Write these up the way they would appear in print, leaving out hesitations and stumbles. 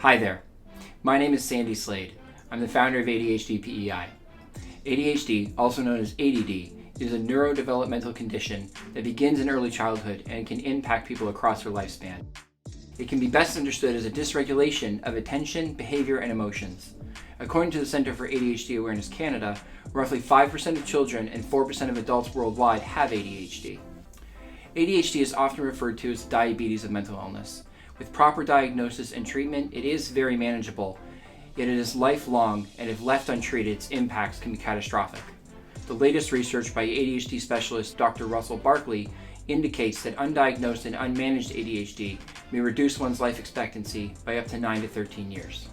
Hi there, my name is Sandy Slade. I'm the founder of ADHD PEI. ADHD, also known as ADD, is a neurodevelopmental condition that begins in early childhood and can impact people across their lifespan. It can be best understood as a dysregulation of attention, behavior, and emotions. According to the Center for ADHD Awareness Canada, roughly 5% of children and 4% of adults worldwide have ADHD. ADHD is often referred to as diabetes of mental illness. With proper diagnosis and treatment, it is very manageable, yet it is lifelong, and if left untreated, its impacts can be catastrophic. The latest research by ADHD specialist Dr. Russell Barkley indicates that undiagnosed and unmanaged ADHD may reduce one's life expectancy by up to 9 to 13 years.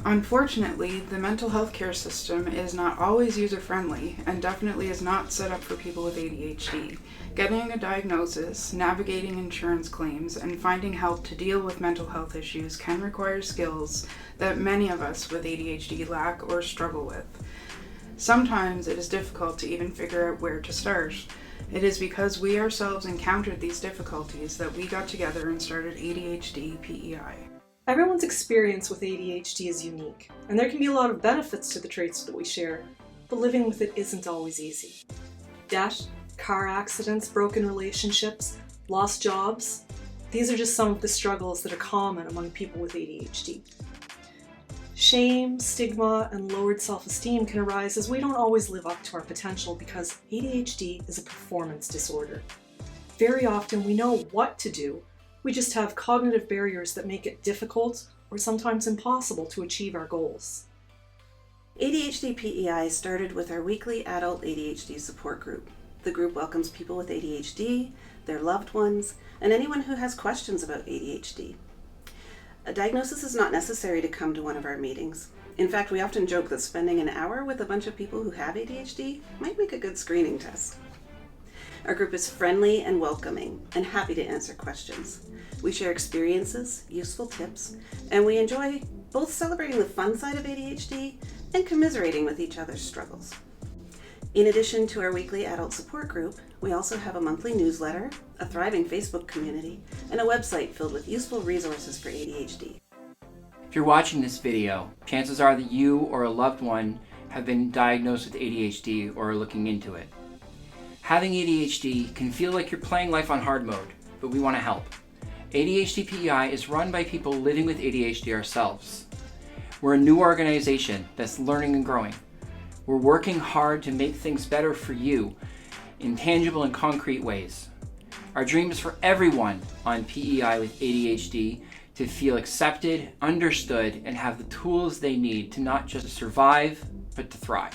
Unfortunately, the mental health care system is not always user-friendly and definitely is not set up for people with ADHD. Getting a diagnosis, navigating insurance claims, and finding help to deal with mental health issues can require skills that many of us with ADHD lack or struggle with. Sometimes it is difficult to even figure out where to start. It is because we ourselves encountered these difficulties that we got together and started ADHD PEI. Everyone's experience with ADHD is unique, and there can be a lot of benefits to the traits that we share, but living with it isn't always easy. Debt, car accidents, broken relationships, lost jobs, these are just some of the struggles that are common among people with ADHD. Shame, stigma, and lowered self-esteem can arise as we don't always live up to our potential because ADHD is a performance disorder. Very often we know what to do, we just have cognitive barriers that make it difficult or sometimes impossible to achieve our goals. ADHD PEI started with our weekly adult ADHD support group. The group welcomes people with ADHD, their loved ones, and anyone who has questions about ADHD. A diagnosis is not necessary to come to one of our meetings. In fact, we often joke that spending an hour with a bunch of people who have ADHD might make a good screening test. Our group is friendly and welcoming and happy to answer questions. We share experiences, useful tips, and we enjoy both celebrating the fun side of ADHD and commiserating with each other's struggles. In addition to our weekly adult support group, we also have a monthly newsletter, a thriving Facebook community, and a website filled with useful resources for ADHD. If you're watching this video, chances are that you or a loved one have been diagnosed with ADHD or are looking into it. Having ADHD can feel like you're playing life on hard mode, but we want to help. ADHD PEI is run by people living with ADHD ourselves. We're a new organization that's learning and growing. We're working hard to make things better for you in tangible and concrete ways. Our dream is for everyone on PEI with ADHD to feel accepted, understood, and have the tools they need to not just survive, but to thrive.